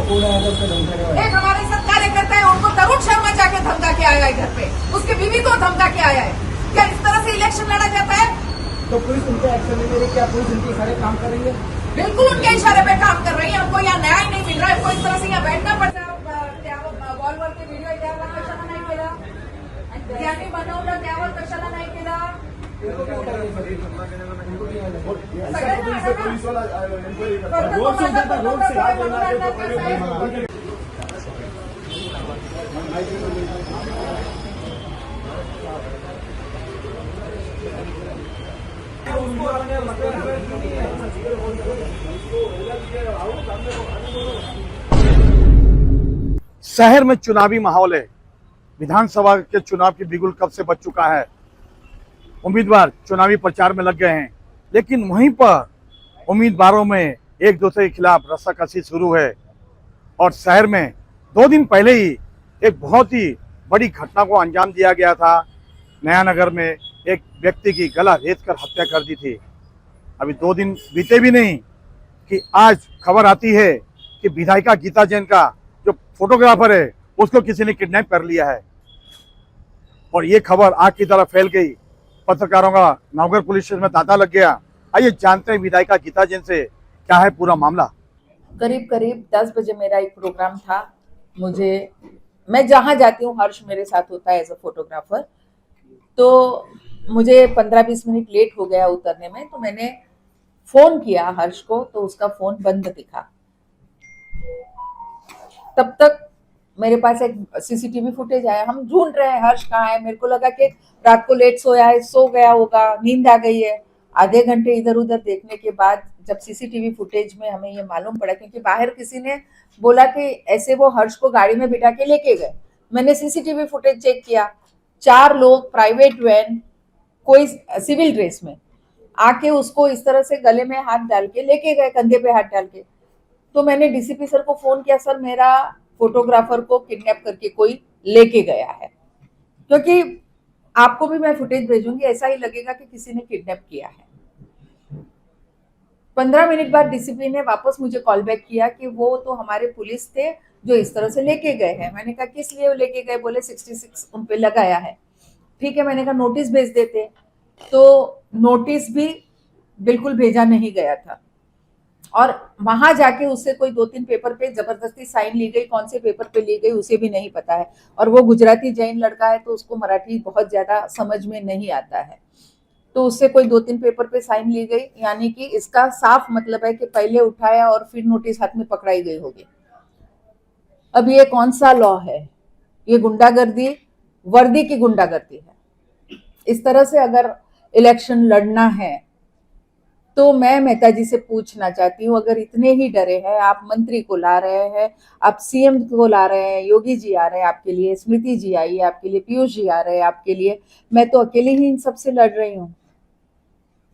एक हमारे साथ कार्यकर्ता है, उनको तरुण शर्मा जाके धमका के आया है घर पे, उसके बीवी को धमका के आया है। क्या इस तरह से इलेक्शन लड़ा जाता है? तो पुलिस उनके एक्शन ले रही, क्या पुलिस उनके इशारे काम करेंगे? बिल्कुल उनके इशारे पे काम कर रही है। हमको यहाँ न्याय नहीं मिल रहा है, हमको इस तरह से यहाँ बैठना पड़ता है। वॉलवर के व्हिडिओ त्यावर कशाला नाही केला, ज्यांनी बनवलं त्यावर कशाला नाही केला। शहर में चुनावी माहौल है। विधानसभा के चुनाव की बिगुल कब से बज चुका है। उम्मीदवार चुनावी प्रचार में लग गए हैं, लेकिन वहीं पर उम्मीदवारों में एक दूसरे के खिलाफ रस्साकसी शुरू है। और शहर में 2 दिन पहले ही एक बहुत ही बड़ी घटना को अंजाम दिया गया था। नया नगर में एक व्यक्ति की गला रेत कर हत्या कर दी थी। अभी 2 दिन बीते भी नहीं कि आज खबर आती है कि विधायिका गीता जैन का जो फोटोग्राफर है उसको किसी ने किडनैप कर लिया है। और ये खबर आग की तरह फैल गई। पत्रकारों का नवगढ़ पुलिस स्टेशन में तांता लग गया। आइए जानते हैं विधायिका गीता जैन से क्या है पूरा मामला। करीब 10 बजे मेरा एक प्रोग्राम था। मैं जहाँ जाती हूँ हर्ष मेरे साथ होता है एज अ फोटोग्राफर। तो मुझे 15-20 मिनट लेट हो गया उतरने में, तो मैंने फोन किया हर्ष को, तो उसका फोन बंद दिखा। तब तक मेरे पास एक सीसीटीवी फुटेज आया। हम ढूंढ रहे हैं हर्ष कहाँ है। मेरे को लगा कि रात को लेट सोया है, सो गया होगा, नींद आ गई है। आधे घंटे इधर उधर देखने के बाद जब सीसीटीवी फुटेज में हमें ये मालूम पड़ा, क्योंकि बाहर किसी ने बोला कि ऐसे वो हर्ष को गाड़ी में बिठा के लेके गए। मैंने सीसीटीवी फुटेज चेक किया, 4 लोग प्राइवेट वैन, कोई सिविल ड्रेस में आके उसको इस तरह से गले में हाथ डाल के लेके गए, कंधे पे हाथ डाल के। तो मैंने डीसीपी सर को फोन किया, सर मेरा फोटोग्राफर को किडनैप करके कोई लेके गया है। क्योंकि आपको भी मैं फुटेज भेजूंगी, ऐसा ही लगेगा कि किसी ने किडनैप किया है। 15 मिनट बाद डीसीपी ने वापस मुझे कॉल बैक किया कि वो तो हमारे पुलिस थे जो इस तरह से लेके गए हैं। मैंने कहा किस लिए वो लेके गए? बोले 66 उन पे लगाया है। ठीक है, मैंने कहा नोटिस भेज देते। तो नोटिस भी बिल्कुल भेजा नहीं गया था। और वहां जाके उससे कोई 2-3 पेपर पे जबरदस्ती साइन ली गई, कौन से पेपर पे ली गई उसे भी नहीं पता है। और वो गुजराती जैन लड़का है, तो उसको मराठी बहुत ज्यादा समझ में नहीं आता है। तो उससे कोई 2-3 पेपर पे साइन ली गई, यानी कि इसका साफ मतलब है कि पहले उठाया और फिर नोटिस हाथ में पकड़ाई गई होगी। अब ये कौन सा लॉ है? ये गुंडागर्दी, वर्दी की गुंडागर्दी है। इस तरह से अगर इलेक्शन लड़ना है तो मैं मेहता जी से पूछना चाहती हूँ, अगर इतने ही डरे हैं, आप मंत्री को ला रहे हैं, आप सीएम को ला रहे हैं, योगी जी आ रहे हैं आपके लिए, स्मृति जी आई है आपके लिए, पीयूष जी आ रहे हैं आपके लिए, मैं तो अकेले ही इन सबसे लड़ रही हूँ।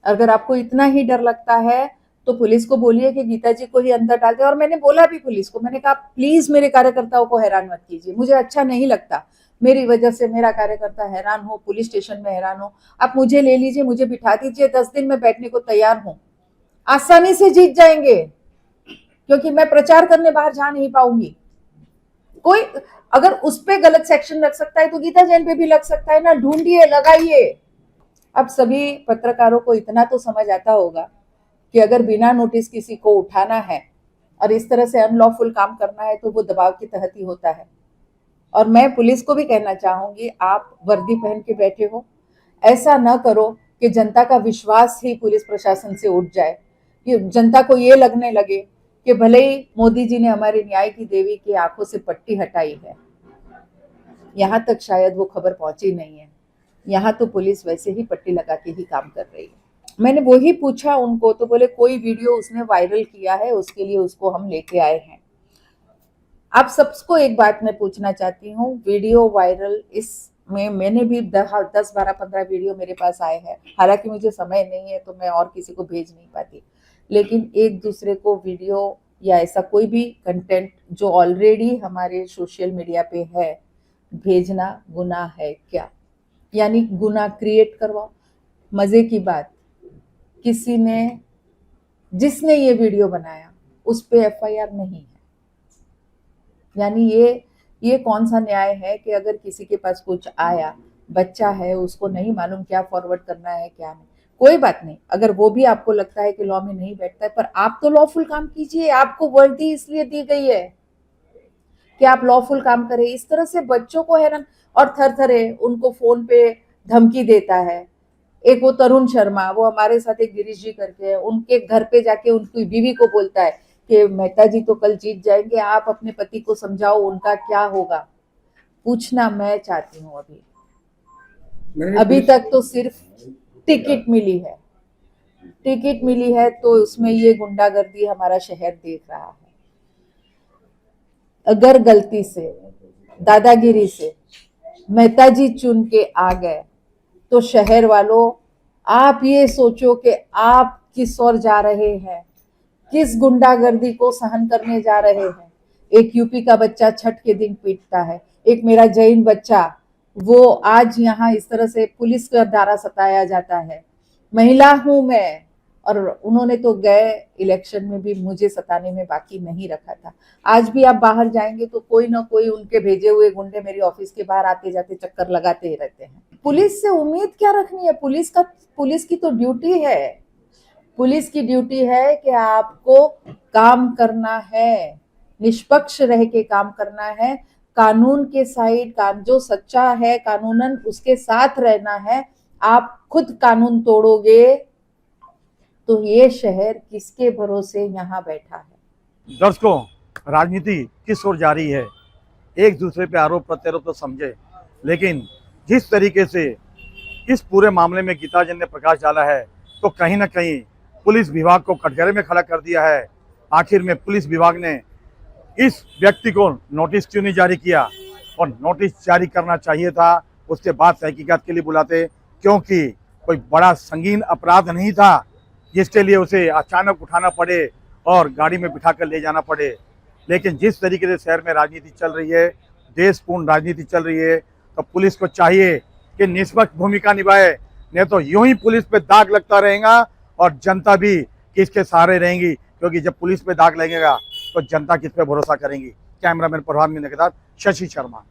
अगर आपको इतना ही डर लगता है तो पुलिस को बोलिए कि गीता जी को ही अंदर डाल दे। और मैंने बोला भी पुलिस को, मैंने कहा प्लीज मेरे कार्यकर्ताओं को हैरान मत कीजिए, मुझे अच्छा नहीं लगता मेरी वजह से मेरा कार्यकर्ता हैरान हो, पुलिस स्टेशन में हैरान हो। आप मुझे ले लीजिए, मुझे बिठा दीजिए, 10 दिन में बैठने को तैयार हूं। आसानी से जीत जाएंगे, क्योंकि मैं प्रचार करने बाहर जा नहीं पाऊंगी। कोई अगर उस पे गलत सेक्शन लग सकता है तो गीता जैन पे भी लग सकता है ना। ढूंढिए, लगाइए। अब सभी पत्रकारों को इतना तो समझ आता होगा कि अगर बिना नोटिस किसी को उठाना है और इस तरह से अनलॉफुल काम करना है तो वो दबाव के तहत ही होता है। और मैं पुलिस को भी कहना चाहूंगी, आप वर्दी पहन के बैठे हो, ऐसा न करो कि जनता का विश्वास ही पुलिस प्रशासन से उठ जाए, कि जनता को ये लगने लगे कि भले ही मोदी जी ने हमारी न्याय की देवी की आंखों से पट्टी हटाई है, यहाँ तक शायद वो खबर पहुंची नहीं है। यहाँ तो पुलिस वैसे ही पट्टी लगा के ही काम कर रही है। मैंने वही पूछा उनको, तो बोले कोई वीडियो उसने वायरल किया है, उसके लिए उसको हम लेके आए हैं। आप सबको एक बात मैं पूछना चाहती हूँ, वीडियो वायरल इसमें मैंने भी 10, 12, 15 वीडियो मेरे पास आए हैं। हालांकि मुझे समय नहीं है तो मैं और किसी को भेज नहीं पाती, लेकिन एक दूसरे को वीडियो या ऐसा कोई भी कंटेंट जो ऑलरेडी हमारे सोशल मीडिया पे है भेजना गुनाह है क्या? यानी गुनाह क्रिएट करवाओ। मजे की बात, किसी ने जिसने ये वीडियो बनाया उस पे एफआईआर नहीं है। यानी ये कौन सा न्याय है कि अगर किसी के पास कुछ आया, बच्चा है, उसको नहीं मालूम क्या फॉरवर्ड करना है क्या नहीं। कोई बात नहीं, अगर वो भी आपको लगता है कि लॉ में नहीं बैठता है, पर आप तो लॉफुल काम कीजिए। आपको वर्दी इसलिए दी गई है कि आप लॉफुल काम करें। इस तरह से बच्चों को हैरान और थरथरे उनको फोन पे धमकी देता है। एक वो तरुण शर्मा, वो हमारे साथ एक गिरीश जी करके है, उनके घर पे जाके उनकी बीवी को बोलता है कि मेहता जी तो कल जीत जाएंगे, आप अपने पति को समझाओ उनका क्या होगा। पूछना मैं चाहती हूँ अभी तक तो सिर्फ टिकट मिली है, टिकट मिली है तो उसमें ये गुंडागर्दी हमारा शहर देख रहा है। अगर गलती से, दादागिरी से मेहता जी चुन के आ गए तो शहर वालों, आप ये सोचो कि आप किस ओर जा रहे हैं, किस गुंडागर्दी को सहन करने जा रहे हैं। एक यूपी का बच्चा छठ के दिन पीटता है, एक मेरा जैन बच्चा, वो आज यहाँ इस तरह से पुलिस के द्वारा सताया जाता है। महिला हूं मैं, और उन्होंने तो गए इलेक्शन में भी मुझे सताने में बाकी नहीं रखा था। आज भी आप बाहर जाएंगे तो कोई ना कोई उनके भेजे हुए गुंडे मेरी ऑफिस के बाहर आते जाते चक्कर लगाते ही रहते हैं। पुलिस से उम्मीद क्या रखनी है? पुलिस की तो ड्यूटी है, पुलिस की ड्यूटी है कि आपको काम करना है, निष्पक्ष रह के काम करना है, कानून के साइड, जो सच्चा है कानूनन उसके साथ रहना है। आप खुद कानून तोड़ोगे तो ये शहर किसके भरोसे यहाँ बैठा है? दर्शकों, राजनीति किस ओर जा रही है? एक दूसरे पे आरोप प्रत्यारोप तो समझे, लेकिन जिस तरीके से इस पूरे मामले में गीता जैन ने प्रकाश डाला है, तो कहीं ना कहीं पुलिस विभाग को कटघरे में खड़ा कर दिया है। आखिर में पुलिस विभाग ने इस व्यक्ति को नोटिस क्यों नहीं जारी किया? और नोटिस जारी करना चाहिए था, उसके बाद तहकीकात के लिए बुलाते, क्योंकि कोई बड़ा संगीन अपराध नहीं था जिसके लिए उसे अचानक उठाना पड़े और गाड़ी में बिठा कर ले जाना पड़े। लेकिन जिस तरीके से शहर में राजनीति चल रही है, देशपूर्ण राजनीति चल रही है, तो पुलिस को चाहिए कि निष्पक्ष भूमिका निभाए, नहीं तो यूं ही पुलिस पे दाग लगता रहेगा और जनता भी किसके सहारे रहेंगी, क्योंकि जब पुलिस पे दाग लगेगा तो जनता किस पे भरोसा करेंगी। कैमरामैन प्रभात मीना के साथ शशि शर्मा।